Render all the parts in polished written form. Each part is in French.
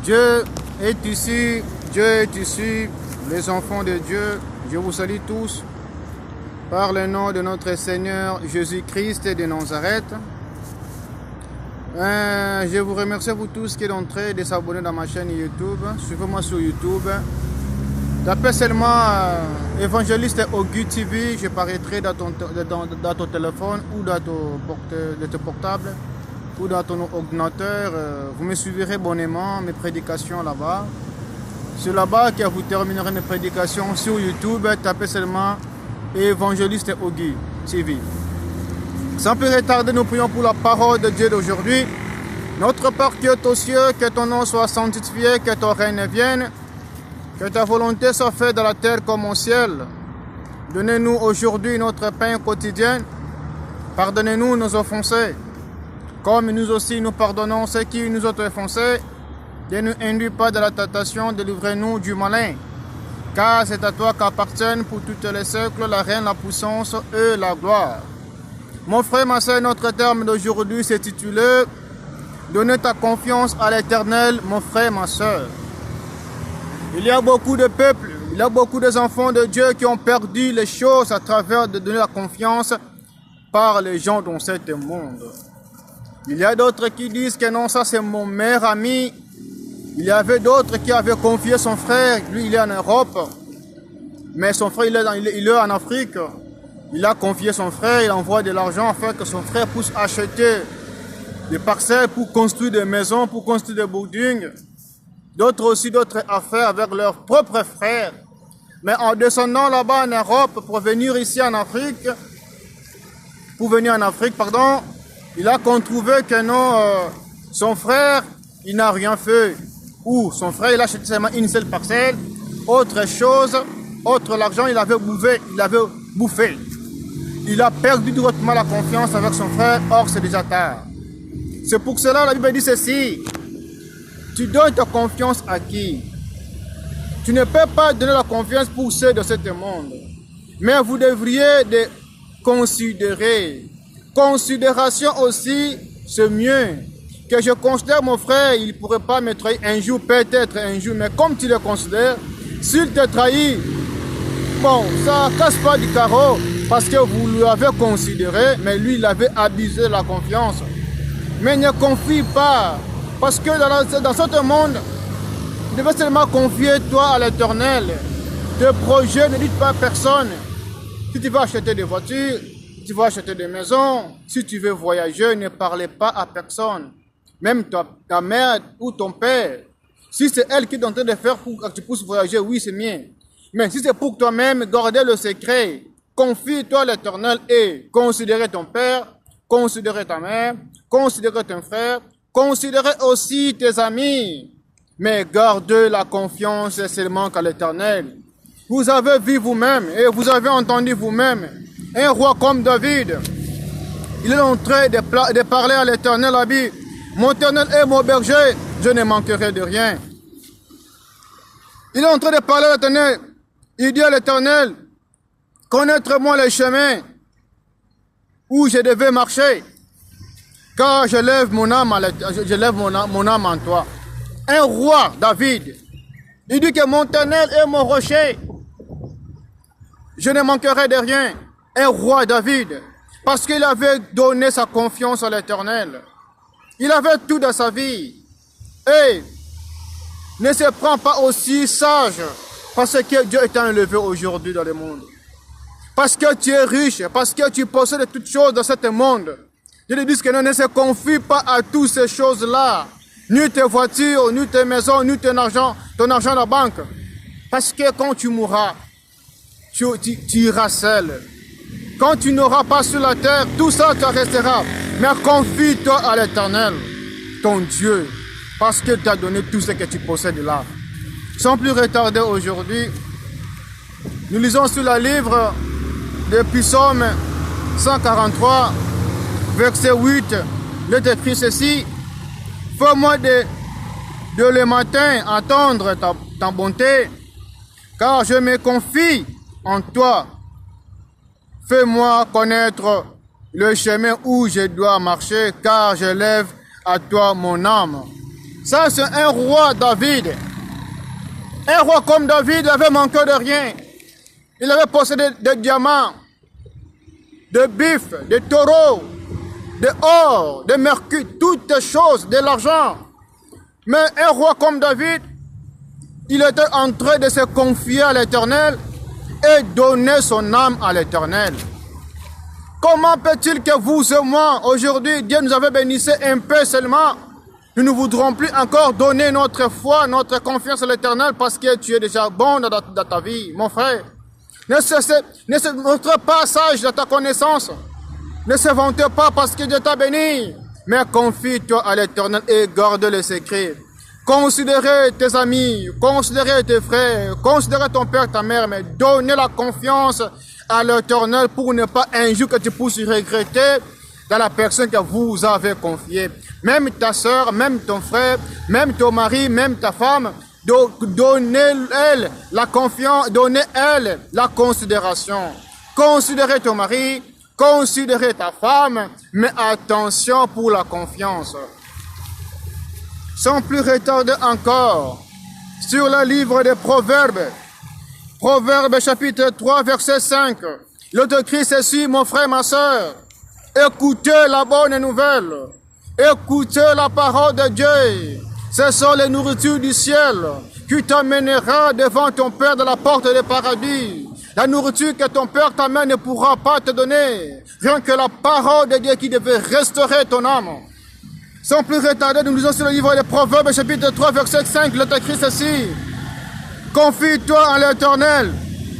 Dieu est ici, Dieu est ici, les enfants de Dieu, je vous salue tous par le nom de notre Seigneur Jésus-Christ de Nazareth. Je vous remercie vous tous qui êtes en train de s'abonner dans ma chaîne YouTube. Suivez-moi sur YouTube. Tapez seulement évangéliste Auguste TV, je paraîtrai dans ton téléphone ou dans ton portable ou dans ton ordinateur. Vous me suivrez bonnement mes prédications là-bas. C'est là-bas que vous terminerez mes prédications sur YouTube. Tapez seulement évangéliste Auguste TV. Sans plus retarder, nous prions pour la parole de Dieu d'aujourd'hui. Notre Père qui est aux cieux, que ton nom soit sanctifié, que ton règne vienne, que ta volonté soit faite dans la terre comme au ciel. Donnez-nous aujourd'hui notre pain quotidien. Pardonnez-nous nos offensés, comme nous aussi nous pardonnons ceux qui nous ont offensés. Ne nous induis pas dans la tentation, délivrez-nous du malin. Car c'est à toi qu'appartiennent pour toutes les siècles la reine, la puissance et la gloire. Mon frère, ma soeur, notre terme d'aujourd'hui s'est titulé « Donner ta confiance à l'Éternel, mon frère, ma soeur ». Il y a beaucoup de peuples, il y a beaucoup d'enfants de Dieu qui ont perdu les choses à travers de donner la confiance par les gens dans ce monde. Il y a d'autres qui disent que non, ça c'est mon meilleur ami. Il y avait d'autres qui avaient confié son frère, lui il est en Europe, mais son frère il est en Afrique. Il a confié son frère, il envoie de l'argent afin que son frère puisse acheter des parcelles pour construire des maisons, pour construire des buildings. D'autres aussi, d'autres affaires avec leurs propres frères. Mais en descendant là-bas en Europe, pour venir ici en Afrique, il a trouvé que non, son frère, il n'a rien fait. Ou son frère, il a acheté seulement une seule parcelle, autre chose, autre l'argent, il avait bouffé. Il a perdu directement la confiance avec son frère, or c'est déjà tard. C'est pour cela que la Bible dit ceci. Tu donnes ta confiance à qui? Tu ne peux pas donner la confiance pour ceux de ce monde. Mais vous devriez de considérer. Considération aussi, c'est mieux. Que je considère mon frère, il ne pourrait pas me trahir un jour, peut-être un jour. Mais comme tu le considères, s'il te trahit, bon, ça ne casse pas du carreau. Parce que vous l'avez considéré, mais lui, il avait abusé de la confiance. Mais ne confie pas. Parce que dans ce monde, tu devais seulement confier toi à l'Éternel. Tes projets ne dites pas à personne. Si tu veux acheter des voitures, si tu veux acheter des maisons, si tu veux voyager, ne parlez pas à personne. Même ta mère ou ton père. Si c'est elle qui est en train de faire pour que tu puisses voyager, oui, c'est bien. Mais si c'est pour toi-même, gardez le secret. Confie-toi à l'Éternel et considérez ton père, considérez ta mère, considérez ton frère, considérez aussi tes amis. Mais gardez la confiance seulement qu'à l'Éternel. Vous avez vu vous-même et vous avez entendu vous-même un roi comme David. Il est en train de parler à l'Éternel, a dit, mon Éternel est mon berger, je ne manquerai de rien. Il est en train de parler à l'Éternel. Il dit à l'Éternel, connaître-moi les chemins où je devais marcher, car je lève mon âme en toi. Un roi, David, il dit que mon Éternel est mon rocher, je ne manquerai de rien. Un roi, David, parce qu'il avait donné sa confiance à l'Éternel. Il avait tout dans sa vie. Et ne se prend pas aussi sage, parce que Dieu est enlevé aujourd'hui dans le monde. Parce que tu es riche, parce que tu possèdes toutes choses dans ce monde. Je te dis que non, ne se confie pas à toutes ces choses-là. Ni tes voitures, ni tes maisons, ni ton argent à la banque. Parce que quand tu mourras, tu iras seul. Quand tu n'auras pas sur la terre, tout ça te restera. Mais confie-toi à l'Éternel, ton Dieu, parce qu'il t'a donné tout ce que tu possèdes là. Sans plus retarder aujourd'hui, nous lisons sur le livre de Psaume 143, verset 8, il est écrit ceci, « Fais-moi de le matin entendre ta bonté, car je me confie en toi. Fais-moi connaître le chemin où je dois marcher, car je lève à toi mon âme. Ça, c'est un roi David. Un roi comme David avait manqué de rien. Il avait possédé des diamants, des bifs, des taureaux, de or, de mercure, toutes choses, de l'argent. Mais un roi comme David, il était en train de se confier à l'Éternel et donner son âme à l'Éternel. Comment peut-il que vous et moi, aujourd'hui, Dieu nous avait bénissé un peu seulement, nous ne voudrons plus encore donner notre foi, notre confiance à l'Éternel parce que tu es déjà bon dans ta vie, mon frère. Ne se montre pas sage de ta connaissance. Ne se vante pas parce que Dieu t'a béni. Mais confie-toi à l'Éternel et garde les secrets. Considérez tes amis, considérez tes frères, considérez ton père, ta mère, mais donnez la confiance à l'Éternel pour ne pas un jour que tu puisses regretter dans la personne que vous avez confiée. Même ta soeur, même ton frère, même ton mari, même ta femme, donnez-elle la confiance, donnez-elle la considération. Considérez ton mari, considérez ta femme, mais attention pour la confiance. Sans plus retarder encore, sur le livre des Proverbes, Proverbes chapitre 3, verset 5, l'autre crie ceci, mon frère, ma soeur, écoutez la bonne nouvelle, écoutez la parole de Dieu, ce sont les nourritures du ciel qui t'amènera devant ton Père de la porte du paradis. La nourriture que ton Père t'amène ne pourra pas te donner, rien que la parole de Dieu qui devait restaurer ton âme. Sans plus retarder, nous lisons sur le livre des Proverbes, chapitre 3, verset 5, l'autre crie ceci. Confie-toi en l'Éternel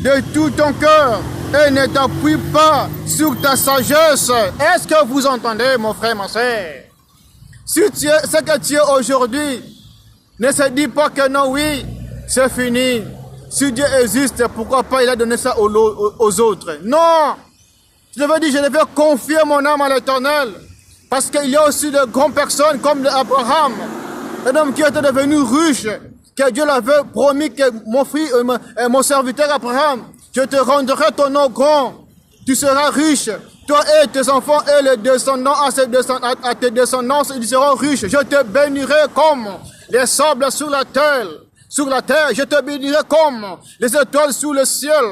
de tout ton cœur et ne t'appuie pas sur ta sagesse. Est-ce que vous entendez, mon frère, ma soeur? Si tu es ce que tu es aujourd'hui, ne se dis pas que non, oui, c'est fini. Si Dieu existe, pourquoi pas il a donné ça aux autres? Non! Je devais dire, je devais confier mon âme à l'Éternel. Parce qu'il y a aussi de grandes personnes comme Abraham, un homme qui était devenu riche, que Dieu l'avait promis que mon serviteur Abraham, je te rendrai ton nom grand, tu seras riche, toi et tes enfants et les descendants à tes descendants, ils seront riches. Je te bénirai comme les sables sur la terre, je te bénirai comme les étoiles sous le ciel.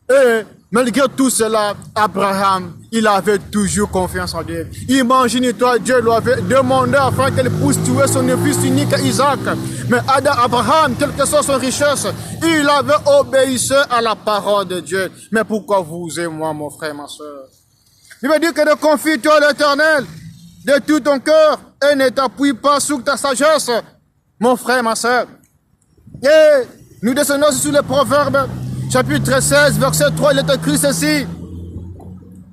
Et malgré tout cela, Abraham, il avait toujours confiance en Dieu. Imagine-toi, Dieu lui avait demandé afin qu'il puisse tuer son fils unique Isaac. Mais Abraham, quelle que soit son richesse, il avait obéi à la parole de Dieu. Mais pourquoi vous et moi, mon frère, ma soeur? Il veut dire que de confie-toi à l'Éternel de tout ton cœur et ne t'appuie pas sur ta sagesse, mon frère, ma soeur. Et nous descendons sur les Proverbes. Chapitre 16, verset 3, il est écrit ceci.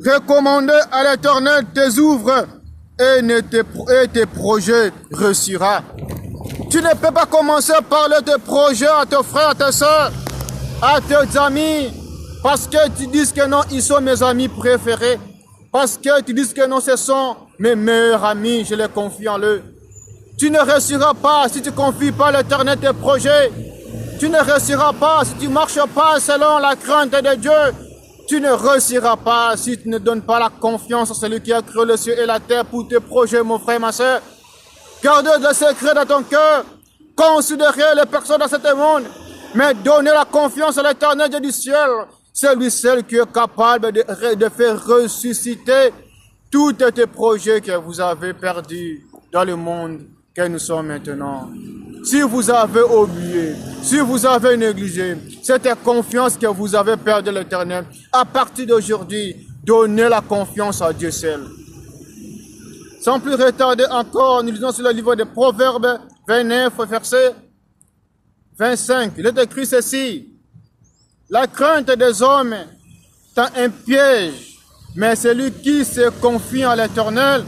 Recommandez à l'Éternel tes ouvres et tes projets réussira. Tu ne peux pas commencer à parler de tes projets à tes frères, à tes soeurs, à tes amis, parce que tu dis que non, ils sont mes amis préférés. Parce que tu dis que non, ce sont mes meilleurs amis, je les confie en eux. Tu ne réussiras pas si tu ne confies pas à l'Éternel tes projets. Tu ne réussiras pas si tu ne marches pas selon la crainte de Dieu. Tu ne réussiras pas si tu ne donnes pas la confiance à celui qui a créé le ciel et la terre pour tes projets, mon frère, ma soeur. Garde le secret dans ton cœur. Considérez les personnes dans ce monde. Mais donnez la confiance à l'Éternel Dieu du ciel. C'est lui seul qui est capable de faire ressusciter tous tes projets que vous avez perdus dans le monde que nous sommes maintenant. Si vous avez oublié, si vous avez négligé cette confiance que vous avez perdue de l'Éternel, à partir d'aujourd'hui, donnez la confiance à Dieu seul. Sans plus retarder encore, nous lisons sur le livre des Proverbes 29, verset 25. Il est écrit ceci. La crainte des hommes est un piège, mais celui qui se confie en l'Éternel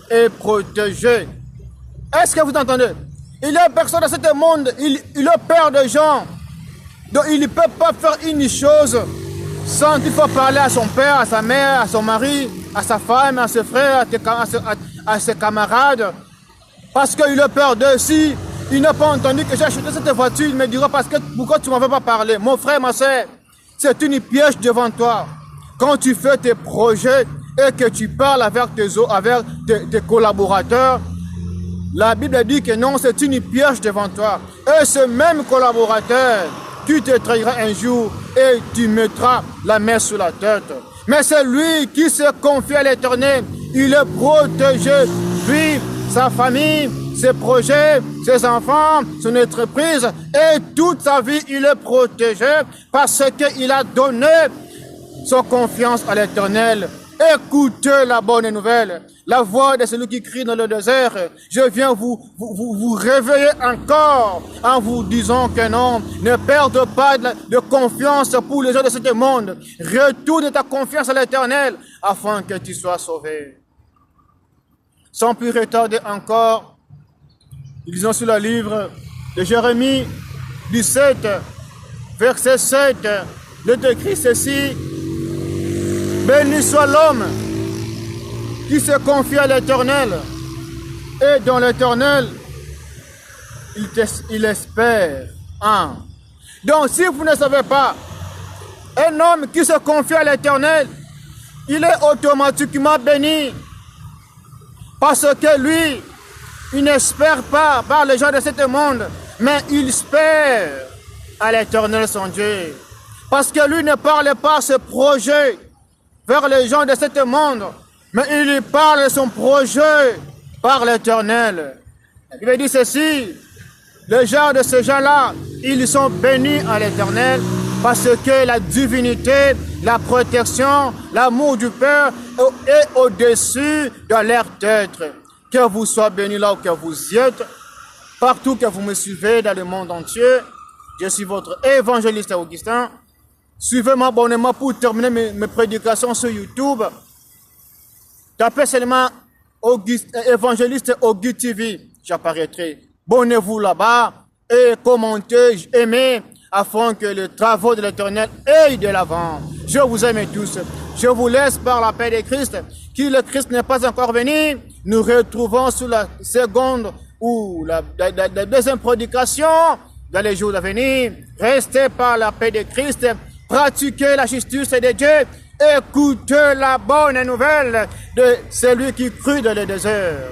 est protégé. Est-ce que vous entendez? Il y a personne dans ce monde, il a peur des gens. Donc il ne peut pas faire une chose sans qu'il faut parler à son père, à sa mère, à son mari, à sa femme, à ses frères, à ses camarades. Parce qu'il a peur d'eux. Si il n'a pas entendu que j'ai acheté cette voiture, il me dira parce que pourquoi tu ne m'avais pas parlé? Mon frère, ma soeur, c'est une piège devant toi. Quand tu fais tes projets et que tu parles avec tes collaborateurs, La Bible dit que non, c'est une piège devant toi. Et ce même collaborateur, tu te trahiras un jour et tu mettras la main sur la tête. Mais c'est lui qui se confie à l'Éternel. Il est protégé. Lui, sa famille, ses projets, ses enfants, son entreprise et toute sa vie, il est protégé parce qu'il a donné sa confiance à l'Éternel. Écoutez la bonne nouvelle, la voix de celui qui crie dans le désert. Je viens vous réveiller encore en vous disant que non, ne perde pas de confiance pour les gens de ce monde. Retourne ta confiance à l'Éternel afin que tu sois sauvé. Sans plus retarder encore, lisons sur le livre de Jérémie 17, verset 7, le décrit ceci. Béni soit l'homme qui se confie à l'Éternel et dans l'Éternel, il espère. Hein? Donc si vous ne savez pas, un homme qui se confie à l'Éternel, il est automatiquement béni parce que lui, il n'espère pas par les gens de ce monde, mais il espère à l'Éternel son Dieu. Parce que lui ne parle pas ce projet vers les gens de ce monde, mais il parle de son projet par l'Éternel. Il veut dire ceci, les gens de ces gens-là, ils sont bénis à l'Éternel parce que la divinité, la protection, l'amour du Père est au-dessus de leur tête. Que vous soyez bénis là où que vous y êtes, partout que vous me suivez dans le monde entier. Je suis votre évangéliste Augustin. Suivez-moi abonnement pour terminer mes prédications sur YouTube. Tapez seulement évangéliste Auguste TV. J'apparaîtrai. Abonnez-vous là-bas et commentez, aimez, afin que les travaux de l'Éternel aillent de l'avant. Je vous aime tous. Je vous laisse par la paix de Christ. Qui le Christ n'est pas encore venu, nous retrouvons sur la seconde ou la deuxième prédication dans les jours à venir. Restez par la paix de Christ. Pratiquez la justice de Dieu. Écoutez la bonne nouvelle de celui qui crut dans le désert.